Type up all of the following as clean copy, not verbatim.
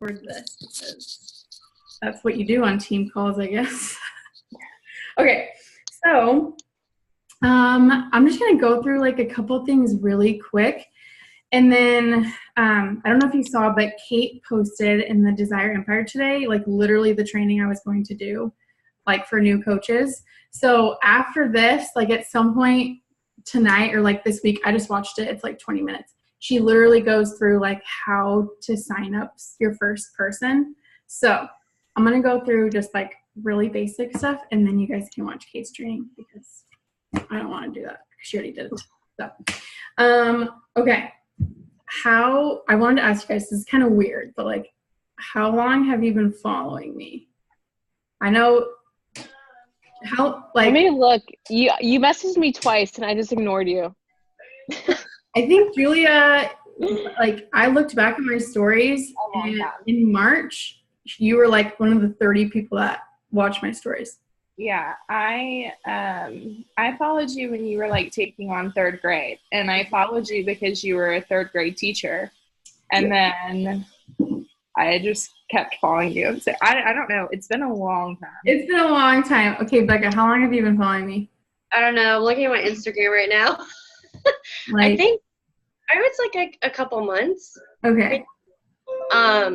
record this because that's what you do on team calls, I guess. Okay, so I'm just going to go through like a couple things really quick. And then I don't know if you saw, but Kate posted in the Desire Empire today, like literally the training I was going to do, like for new coaches. So after this, like at some point tonight or like this week, I just watched it. It's like 20 minutes. She literally goes through like how to sign up your first person. So I'm going to go through just like really basic stuff, and then you guys can watch Kate's training because I don't want to do that. She already did it. So, okay. I wanted to ask you guys, this is kind of weird, but like, how long have you been following me? I know how, like. Let me look. You messaged me twice and I just ignored you. I think Julia, like, I looked back at my stories, and in March, you were like one of the 30 people that watch my stories. Yeah, I followed you when you were like taking on third grade, and I followed you because you were a third grade teacher, and then I just kept following you. So I don't know. It's been a long time. It's been a long time. Okay, Becca, how long have you been following me? I don't know. I'm looking at my Instagram right now. I think it's like a couple months. Okay. I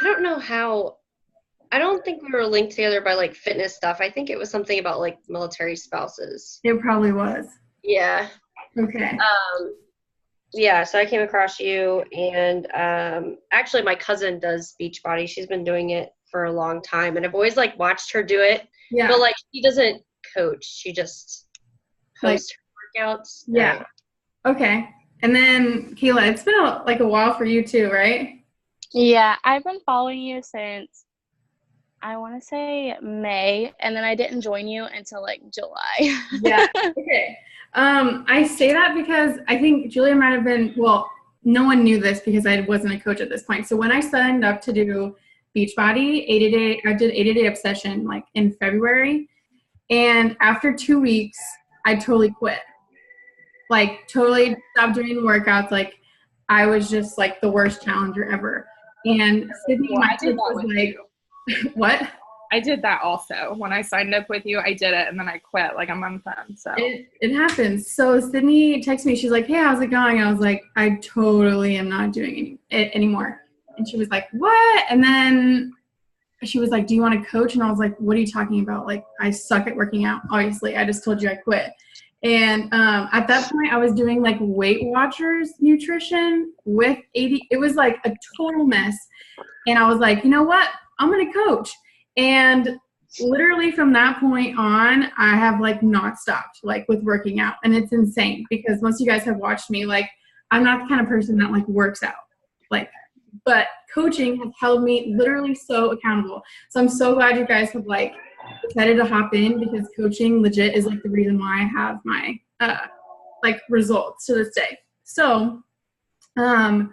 don't know how. I don't think we were linked together by like fitness stuff. I think it was something about like military spouses. It probably was. Yeah. Okay. Yeah, so I came across you, and actually my cousin does Beachbody. She's been doing it for a long time, and I've always like watched her do it. Yeah. But like she doesn't coach. She just posts her workouts. Yeah. Okay. And then Kayla, it's been a while for you too, right? Yeah, I've been following you since I want to say May, and then I didn't join you until like July. Yeah. Okay. I say that because I think Julia might have been, well, no one knew this because I wasn't a coach at this point. So when I signed up to do Beachbody, I did 80-day obsession like in February. And after 2 weeks, I totally quit. Like totally stopped doing the workouts. Like I was just like the worst challenger ever. And Sydney, my tip was like, what? I did that also. When I signed up with you, I did it, and then I quit like a month in. So it happens. So Sydney texted me. She's like, "Hey, how's it going?" I was like, "I totally am not doing it anymore." And she was like, "What?" And then she was like, "Do you want to coach?" And I was like, "What are you talking about? Like, I suck at working out. Obviously, I just told you I quit." And at that point, I was doing like Weight Watchers nutrition with 80. It was like a total mess. And I was like, you know what? I'm going to coach. And literally from that point on, I have like not stopped like with working out. And it's insane because most of you guys have watched me, like I'm not the kind of person that like works out, like, but coaching has held me literally so accountable. So I'm so glad you guys have like decided to hop in because coaching legit is like the reason why I have my like results to this day. So you'll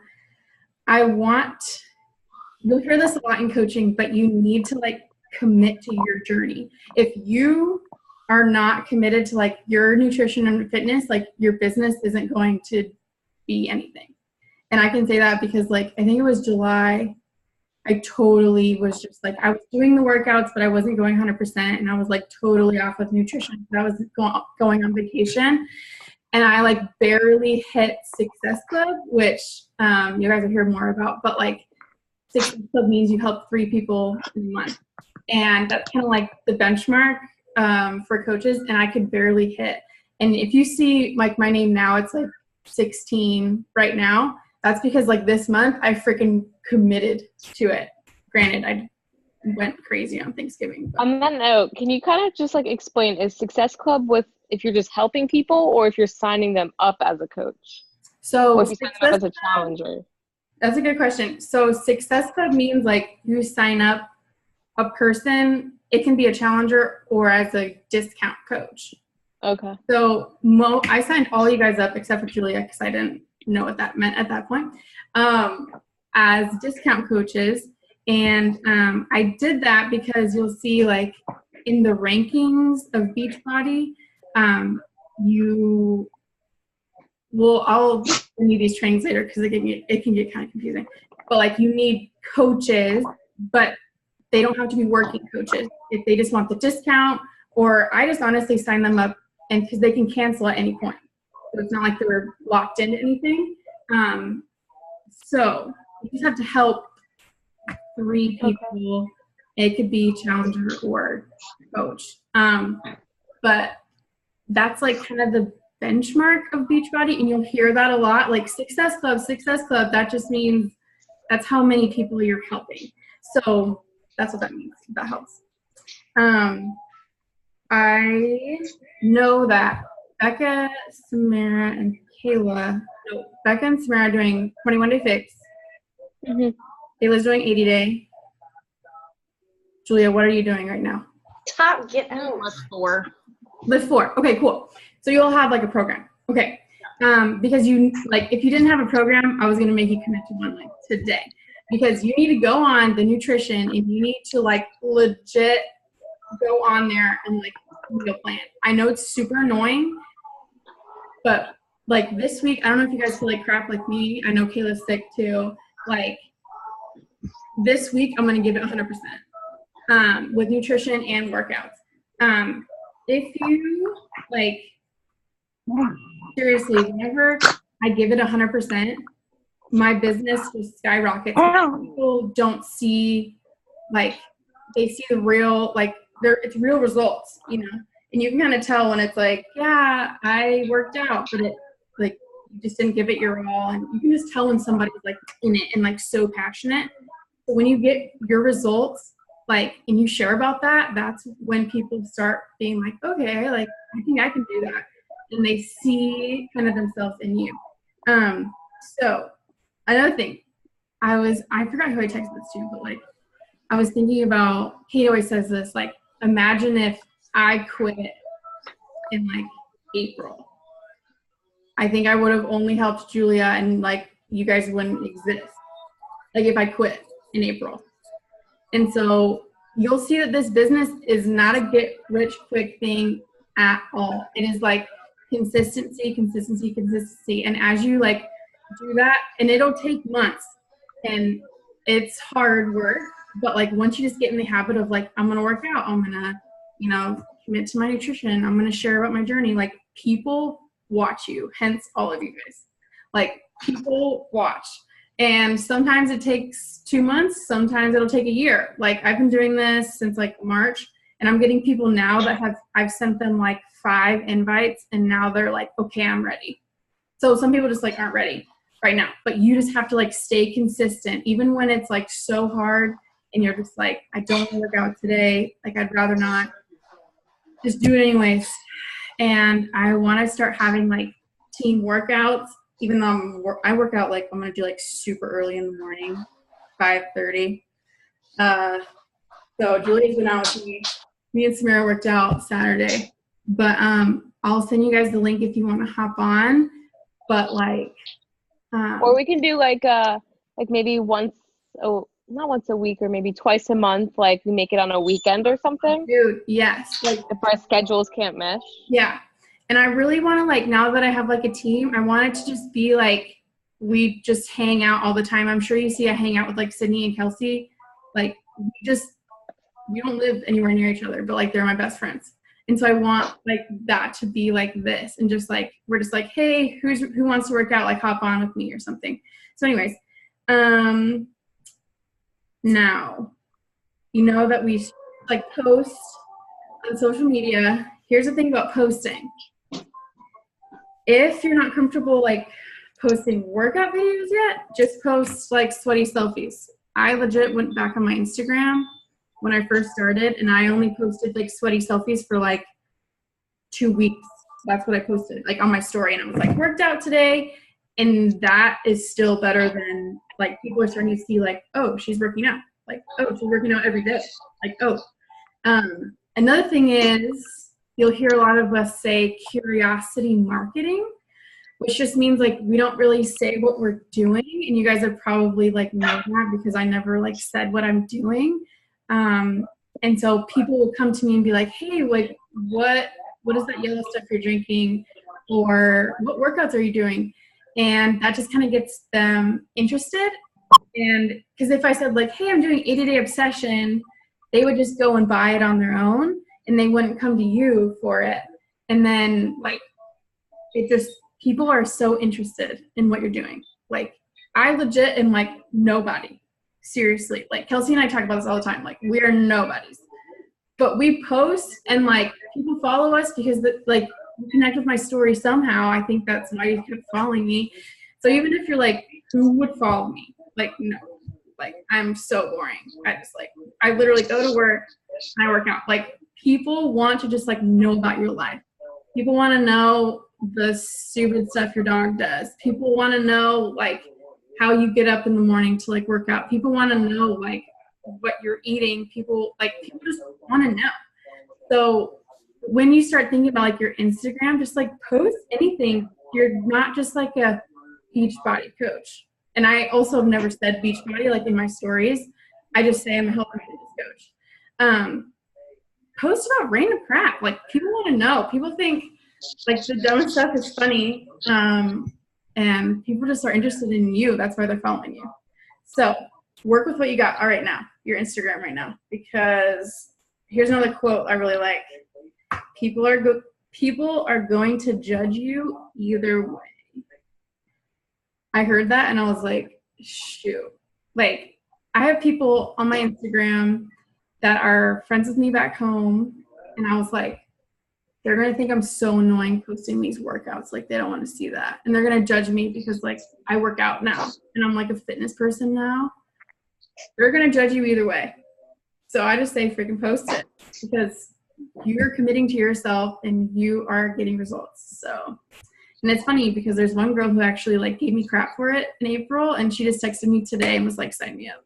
hear this a lot in coaching, but you need to like commit to your journey. If you are not committed to like your nutrition and fitness, like your business isn't going to be anything. And I can say that because like, I think it was July, I totally was just like, I was doing the workouts, but I wasn't going 100%. And I was like totally off with nutrition. I was going on vacation, and I like barely hit Success Club, which you guys will hear more about, but like Success Club means you help 3 people in a month. And that's kind of like the benchmark for coaches, and I could barely hit. And if you see like my name now, it's like 16 right now. That's because like this month I freaking committed to it. Granted, I went crazy on Thanksgiving. But. On that note, can you kind of just like explain, is Success Club with if you're just helping people or if you're signing them up as a coach? So or if you sign them up as a challenger? That's a good question. So Success Club means like you sign up a person, it can be a challenger or as a discount coach. Okay. So I signed all you guys up except for Julia because I didn't know what that meant at that point, as discount coaches. And I did that because you'll see like in the rankings of Beachbody, I'll send you these trainings later because it can get kind of confusing. but like you need coaches, but they don't have to be working coaches. If they just want the discount, or I just honestly sign them up, and because they can cancel at any point. So it's not like they're locked into anything. So you just have to help 3 people. It could be challenger or coach. But that's like kind of the benchmark of Beachbody, and you'll hear that a lot, like Success Club. That just means that's how many people you're helping. So that's what that means. That helps. I know that Becca, Samara, and Becca and Samara are doing 21-day fix. Mm-hmm. Kayla's doing 80-day. Julia, what are you doing right now? Top, get out. Lift 4. Okay, cool. So you'll have like a program. Okay. Because you, like, if you didn't have a program, I was going to make you commit to one like today. Because you need to go on the nutrition, and you need to like legit go on there and like make a plan. I know it's super annoying, but like this week, I don't know if you guys feel like crap like me. I know Kayla's sick too. Like this week, I'm going to give it 100% with nutrition and workouts. If you like, seriously, whenever I give it 100%, my business just skyrockets. People don't see, like, they see the real, like, it's real results, you know? And you can kind of tell when it's like, yeah, I worked out, but it, like, you just didn't give it your all. And you can just tell when somebody's, like, in it and, like, so passionate. But when you get your results, like, and you share about that, that's when people start being like, okay, like, I think I can do that. And they see kind of themselves in you. So another thing, I forgot who I texted this to, but like, I was thinking about, Kate always says this, like, imagine if I quit in like April. I think I would have only helped Julia, and like, you guys wouldn't exist. Like if I quit in April. And so you'll see that this business is not a get rich quick thing at all. It is like consistency. And as you like do that, and it'll take months, and it's hard work, but like once you just get in the habit of like, I'm going to work out, I'm going to, you know, commit to my nutrition, I'm going to share about my journey. Like people watch you, hence all of you guys. Like people watch. And sometimes it takes 2 months, sometimes it'll take a year. Like I've been doing this since like March, and I'm getting people now that I've sent them like 5 invites, and now they're like, okay, I'm ready. So some people just like aren't ready right now, but you just have to like stay consistent, even when it's like so hard and you're just like, I don't want to work out today. Like I'd rather not, just do it anyways. And I want to start having like team workouts, even though I work out, like I'm going to do like super early in the morning, 5:30. So Julia's been out with me. Me and Samara worked out Saturday, but I'll send you guys the link if you want to hop on. But like, or we can do like maybe not once a week, or maybe twice a month. Like we make it on a weekend or something. Dude, yes. Like if our schedules can't mesh. Yeah. And I really want to, like, now that I have like a team, I want it to just be like, we just hang out all the time. I'm sure you see I hang out with like Sydney and Kelsey. Like we don't live anywhere near each other, but like they're my best friends. And so I want like that to be like this, and just like, we're just like, hey, who wants to work out? Like hop on with me or something. So anyways, now, you know that we like post on social media. Here's the thing about posting. If you're not comfortable like posting workout videos yet, just post like sweaty selfies. I legit went back on my Instagram when I first started, and I only posted like sweaty selfies for like 2 weeks. That's what I posted like on my story, and I was like, worked out today. And that is still better than like, people are starting to see like, oh, she's working out. Like, oh, she's working out every day. Like, oh. Another thing is, you'll hear a lot of us say curiosity marketing, which just means like we don't really say what we're doing. And you guys are probably like know that, because I never like said what I'm doing. And so people will come to me and be like, hey, like what is that yellow stuff you're drinking? Or what workouts are you doing? And that just kind of gets them interested. And because if I said like, hey, I'm doing 80-day obsession, they would just go and buy it on their own and they wouldn't come to you for it. And then like, it just, people are so interested in what you're doing. Like I legit am like nobody, seriously. Like Kelsey and I talk about this all the time. Like we're nobodies, but we post and like people follow us because like you connect with my story somehow. I think that's why you kept following me. So even if you're like, who would follow me? Like, no, like I'm so boring. I literally go to work and I work out. Like people want to just like know about your life. People want to know the stupid stuff your dog does. People want to know like how you get up in the morning to like work out. People want to know like what you're eating. People just want to know. So when you start thinking about like your Instagram, just like post anything. You're not just like a Beachbody coach. And I also have never said Beachbody like in my stories. I just say I'm a health and fitness coach. Post about random crap. Like people want to know. People think like the dumb stuff is funny. And people just are interested in you. That's why they're following you. So work with what you got right now, your Instagram right now, because here's another quote I really like. People are going to judge you either way. I heard that and I was like, shoot. Like I have people on my Instagram that are friends with me back home. And I was like, they're going to think I'm so annoying posting these workouts. Like they don't want to see that. And they're going to judge me because like I work out now and I'm like a fitness person now. They're going to judge you either way. So I just say freaking post it because you're committing to yourself and you are getting results. So, and it's funny because there's one girl who actually like gave me crap for it in April and she just texted me today and was like, sign me up.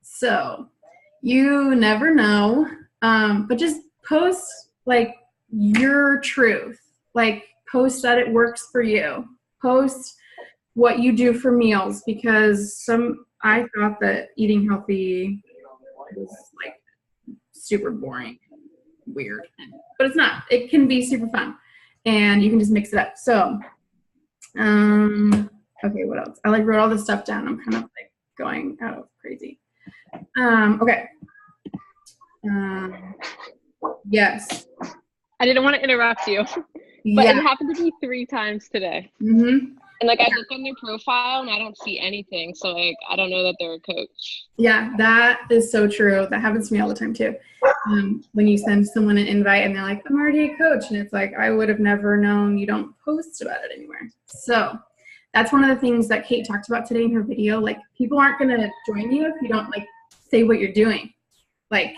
So you never know. But just post like your truth, like post that it works for you, post what you do for meals, because I thought that eating healthy was like super boring, weird, but it's not. It can be super fun and you can just mix it up. So okay, what else? I like wrote all this stuff down. I'm kind of like going out of crazy. Okay. Yes. I didn't want to interrupt you, but yeah. It happened to me 3 times today. Mm-hmm. And like I look on their profile and I don't see anything. So like I don't know that they're a coach. Yeah, that is so true. That happens to me all the time too. When you send someone an invite and they're like, I'm already a coach. And it's like, I would have never known. You don't post about it anywhere. So that's one of the things that Kate talked about today in her video. Like people aren't going to join you if you don't like say what you're doing. Like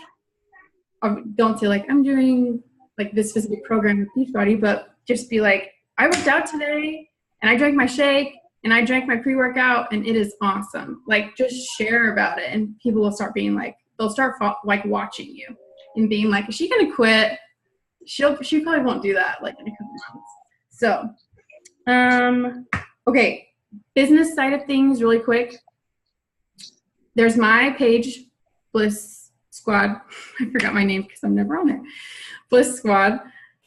don't say like, I'm doing like this specific program with Beachbody, but just be like, I worked out today and I drank my shake and I drank my pre-workout and it is awesome. Like just share about it and people will start being like, they'll start like watching you and being like, is she going to quit? She probably won't do that like in a couple months. So, okay. Business side of things really quick. There's my page, Bliss Squad. I forgot my name because I'm never on there. Bliss Squad.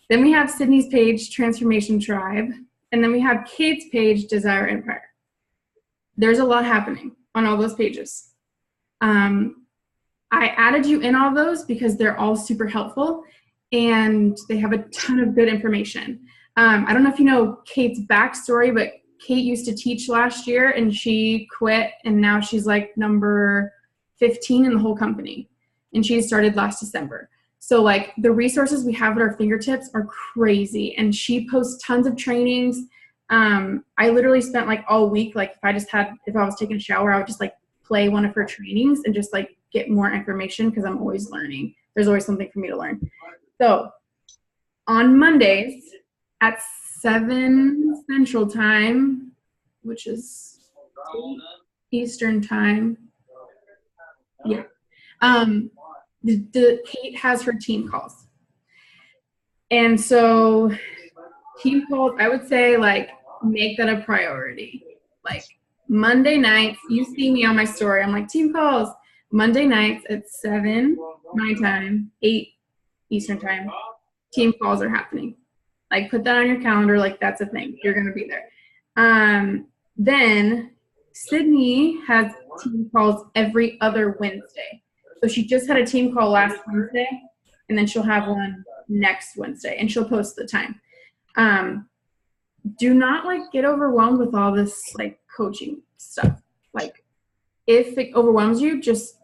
Then we have Sydney's page, Transformation Tribe. And then we have Kate's page, Desire Empire. There's a lot happening on all those pages. I added you in all those because they're all super helpful and they have a ton of good information. I don't know if you know Kate's backstory, but Kate used to teach last year and she quit and now she's like number 15 in the whole company. And she started last December. So like the resources we have at our fingertips are crazy. And she posts tons of trainings. I literally spent like all week, like if I was taking a shower, I would just like play one of her trainings and just like get more information because I'm always learning. There's always something for me to learn. So on Mondays at 7 Central Time, which is 8 Eastern Time. Yeah. Kate has her team calls. And so team calls, I would say like make that a priority. Like Monday nights, you see me on my story. I'm like team calls Monday nights at 7 my time, 8 Eastern Time. Team calls are happening. Like put that on your calendar. Like that's a thing. You're going to be there. Then Sydney has team calls every other Wednesday. So she just had a team call last Wednesday, and then she'll have one next Wednesday, and she'll post the time. Do not like get overwhelmed with all this like coaching stuff. Like if it overwhelms you, just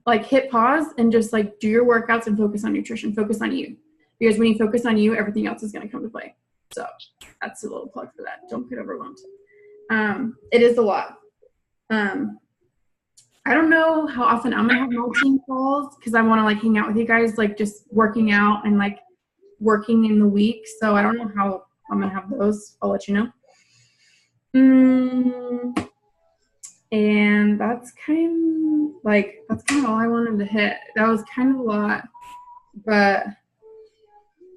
like hit pause and just like do your workouts and focus on nutrition, focus on you. Because when you focus on you, everything else is going to come to play. So that's a little plug for that. Don't get overwhelmed. It is a lot. I don't know how often I'm going to have my team calls because I want to like hang out with you guys, like just working out and like working in the week. So I don't know how I'm going to have those. I'll let you know. And that's kind of all I wanted to hit. That was kind of a lot, but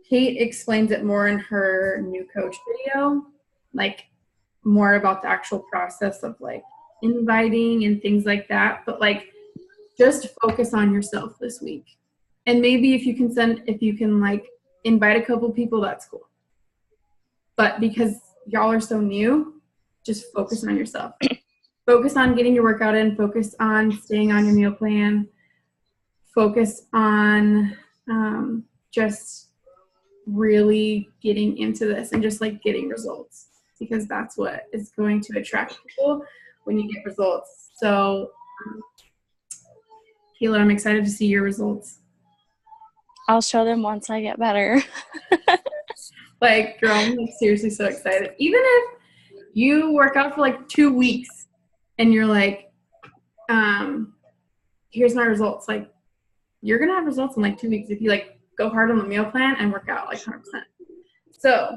Kate explains it more in her new coach video, like more about the actual process of like inviting and things like that. But like, just focus on yourself this week. And maybe if you can like invite a couple people, that's cool. But because y'all are so new, just focus on yourself. Focus on getting your workout in, focus on staying on your meal plan, focus on just really getting into this and just like getting results, because that's what is going to attract people when you get results. So Kayla, I'm excited to see your results. I'll show them once I get better. Like, girl, I'm like seriously so excited. Even if you work out for like 2 weeks and you're like, here's my results. Like, you're going to have results in like 2 weeks if you like go hard on the meal plan and work out like 100%. So,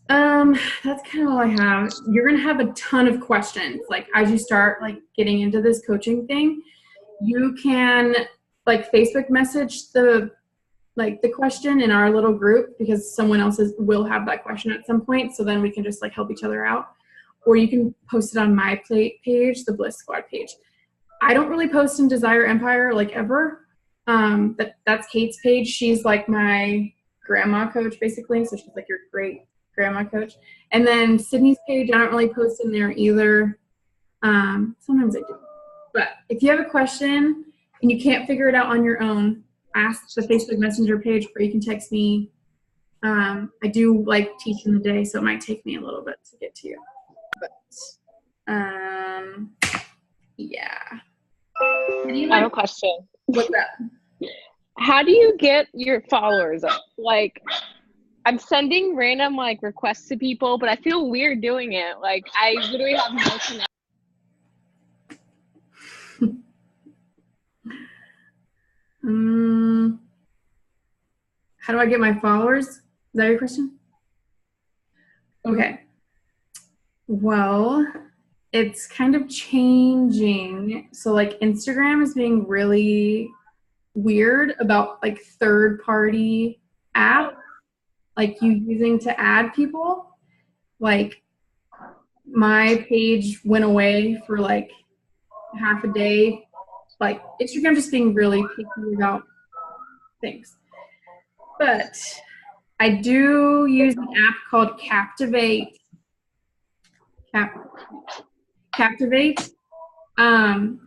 that's kind of all I have. You're going to have a ton of questions. Like, as you start like getting into this coaching thing, you can like Facebook message the question in our little group, because someone else will have that question at some point. So then we can just like help each other out. Or you can post it on my page, the Bliss Squad page. I don't really post in Desire Empire like ever. That's Kate's page. She's like my grandma coach basically. So she's like your great grandma coach. And then Sydney's page, I don't really post in there either. Sometimes I do. But if you have a question and you can't figure it out on your own, ask the Facebook Messenger page, or you can text me. I do like teach in the day, so it might take me a little bit to get to you. But yeah. I have a question. What's that? How do you get your followers up? Like, I'm sending random like requests to people, but I feel weird doing it. Like, I literally have no connection. How do I get my followers? Is that your question? Okay. Well, it's kind of changing. So like Instagram is being really weird about like third-party app, like you using to add people. Like my page went away for like half a day. Like Instagram just being really picky about things. But I do use an app called Captivate. Captivate. And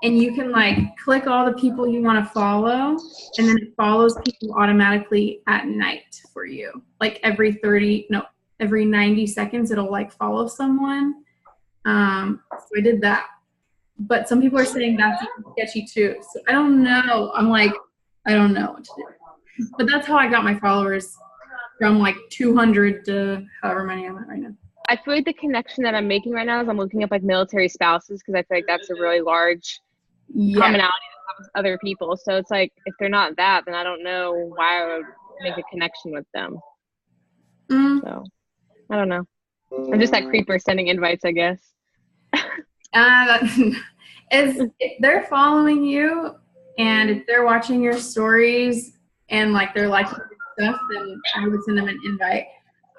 you can like click all the people you want to follow, and then it follows people automatically at night for you. Like every 90 seconds it'll like follow someone. So I did that. But some people are saying that's sketchy too. So I don't know. I'm like, I don't know what to do. But that's how I got my followers, from like 200 to however many I'm at right now. I feel like the connection that I'm making right now is I'm looking up like military spouses, because I feel like that's a really large commonality with other people. So it's like, if they're not that, then I don't know why I would make a connection with them. So I don't know. I'm just that creeper sending invites, I guess. If they're following you and if they're watching your stories and like they're liking your stuff, then I would send them an invite.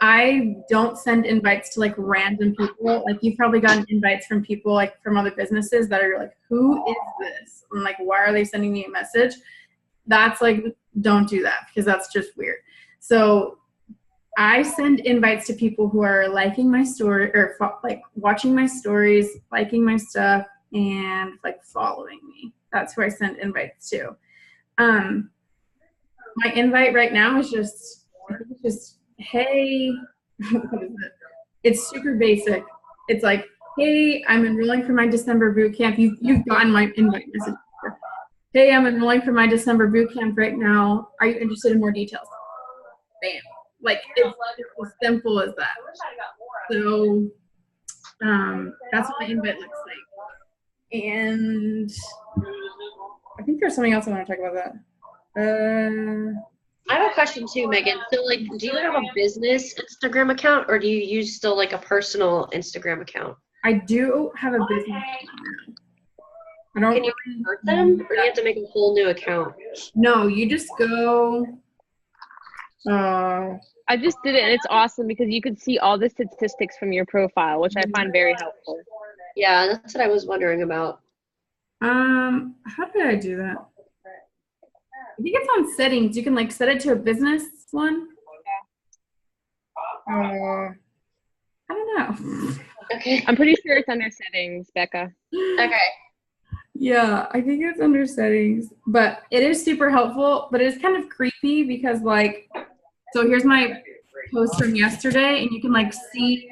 I don't send invites to like random people. Like you've probably gotten invites from people like from other businesses that are like, who is this? And like, why are they sending me a message? That's like, don't do that, because that's just weird. So I send invites to people who are liking my story or like watching my stories, liking my stuff, and like following me. That's who I send invites to. My invite right now is just hey, what is it? It's super basic. It's like, hey, I'm enrolling for my December boot camp. You've gotten my invite message before. Hey, I'm enrolling for my December boot camp right now. Are you interested in more details? Bam. Like it's as simple as that. So that's what my invite looks like. And I think there's something else I want to talk about that. I have a question too, Megan. So, like, do you have a business Instagram account, or do you use still like a personal Instagram account? I do have a business account. I don't. Can you convert them, or do you have to make a whole new account? No, you just go. I just did it, and it's awesome because you can see all the statistics from your profile, which I find very helpful. Yeah, that's what I was wondering about. How did I do that? I think it's on settings. You can like set it to a business one. I don't know. Okay. I'm pretty sure it's under settings, Becca. Okay. Yeah, I think it's under settings, but it is super helpful, but it's kind of creepy because like, so here's my post from yesterday and you can like see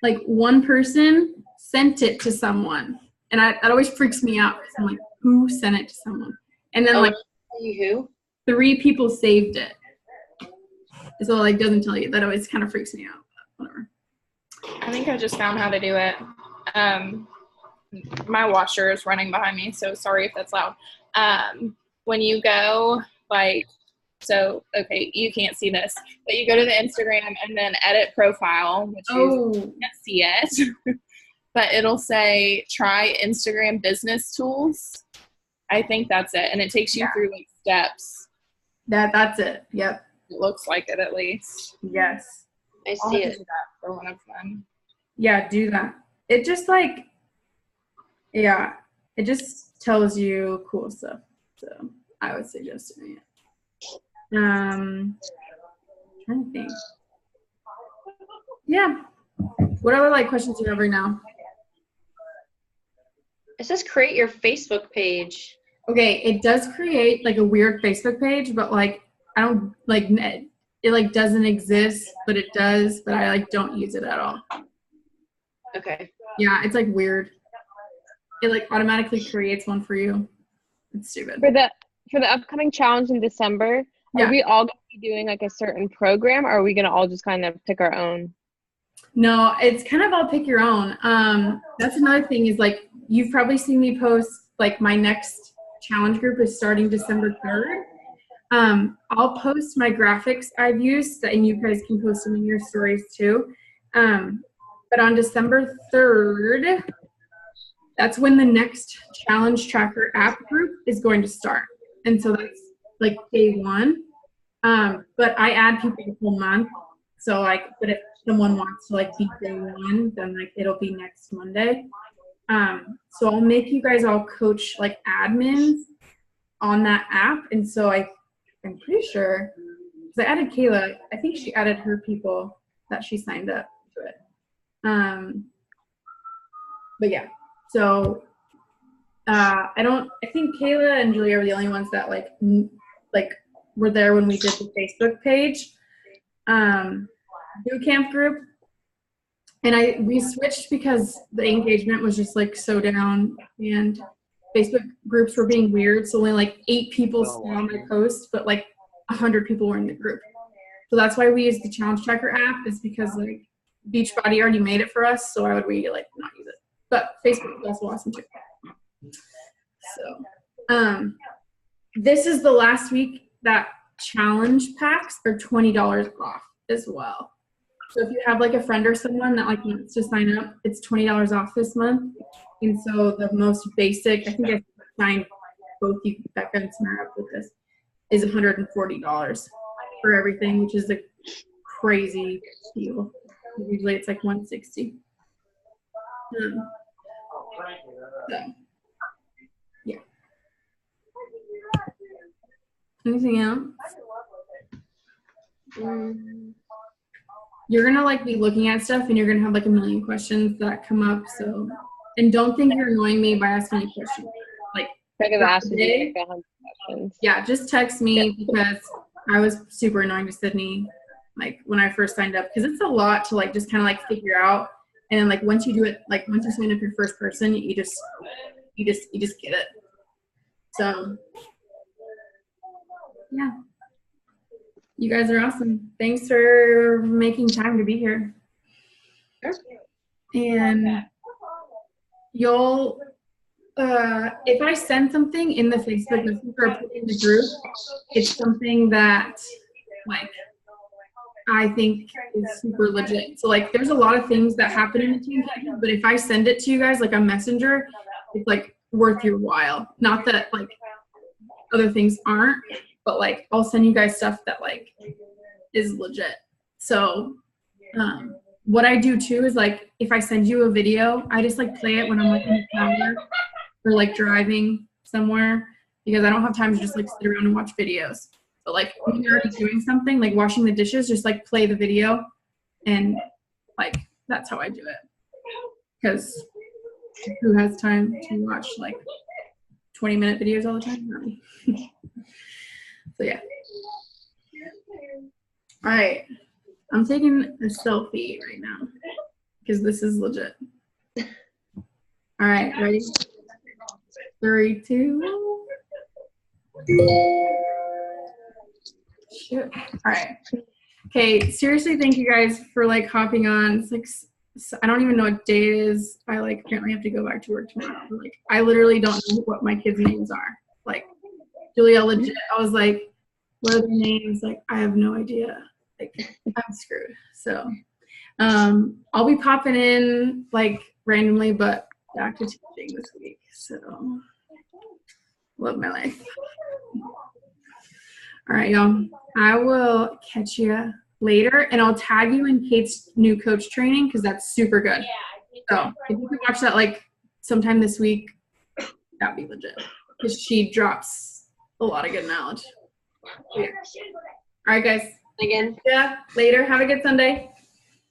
like one person sent it to someone and that always freaks me out because I'm like, who sent it to someone? And then like who? 3 people saved it. So like doesn't tell you. That always kind of freaks me out. Whatever. I think I just found how to do it. My washer is running behind me, so sorry if that's loud. When you go, like, so, okay, you can't see this, but you go to the Instagram and then edit profile, which you can't see it, but it'll say try Instagram business tools. I think that's it, and it takes you through like steps. That's it. Yep. It looks like it at least. Yes. I I'll see have to it. do that for one of them. Yeah, do that. It just like, yeah, it just tells you cool stuff. So I would suggest doing it. Trying to think. Yeah. What other like questions do you have right now? It says create your Facebook page. Okay, it does create like a weird Facebook page, but like I don't like it like doesn't exist, but it does, but I like don't use it at all. Okay. Yeah, it's like weird. It like automatically creates one for you. It's stupid. For the upcoming challenge in December, are we all going to be doing like a certain program, or are we going to all just kind of pick our own? No, it's kind of all pick your own. That's another thing is like you've probably seen me post like my next challenge group is starting December 3rd. I'll post my graphics I've used and you guys can post them in your stories too. But on December 3rd, that's when the next challenge tracker app group is going to start. And so that's like day 1. But I add people the whole month. So like, but if someone wants to like be day 1, then like it'll be next Monday. So I'll make you guys all coach like admins on that app. And so I'm pretty sure, because I added Kayla, I think she added her people that she signed up to it. But yeah, so I think Kayla and Julia were the only ones that like were there when we did the Facebook page boot camp group. And we switched because the engagement was just like so down and Facebook groups were being weird. So only like 8 people saw my post, but like 100 people were in the group. So that's why we use the challenge tracker app, is because like Beachbody already made it for us. So why would we like not use it? But Facebook is also awesome too. So this is the last week that challenge packs are $20 off as well. So if you have like a friend or someone that like wants to sign up, it's $20 off this month. And so the most basic, I think I signed both you, Becca and Samara, up with this, is $140 for everything, which is a crazy deal. Usually it's like $160. So, yeah. Anything else? you're gonna like be looking at stuff and you're gonna have like a million questions that come up. So, and don't think you're annoying me by asking me questions. Like, I could ask today, you 100 questions. yeah, just text me because I was super annoying to Sydney, like when I first signed up, because it's a lot to like just kind of like figure out. And then like once you do it, like once you sign up your first person, you just get it. So yeah, you guys are awesome. Thanks for making time to be here. And you'll, if I send something in the Facebook Messenger or put in the group, it's something that like I think is super legit. So like there's a lot of things that happen in the team pages, but if I send it to you guys like a messenger, it's like worth your while. Not that like other things aren't, but like I'll send you guys stuff that like is legit. So what I do too is like if I send you a video, I just like play it when I'm like in the car or like driving somewhere, because I don't have time to just like sit around and watch videos. But like when you're already doing something, like washing the dishes, just like play the video, and like that's how I do it. Because who has time to watch like 20-minute videos all the time? Not me. So yeah. All right, I'm taking a selfie right now because this is legit. All right, ready? 3, 2. Shoot. All right. Okay, seriously, thank you guys for like hopping on. It's like I don't even know what day it is. I like apparently have to go back to work tomorrow. Like I literally don't know what my kids' names are. Like Julia, legit, I was like, what are the names? Like I have no idea. Like I'm screwed. So I'll be popping in like randomly, but back to teaching this week. So love my life. All right, y'all. I will catch you later, and I'll tag you in Kate's new coach training because that's super good. So if you can watch that like sometime this week, that'd be legit because she drops a lot of good knowledge. Yeah. All right, guys. Again. Yeah. Later. Have a good Sunday.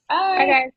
Bye. Bye, guys.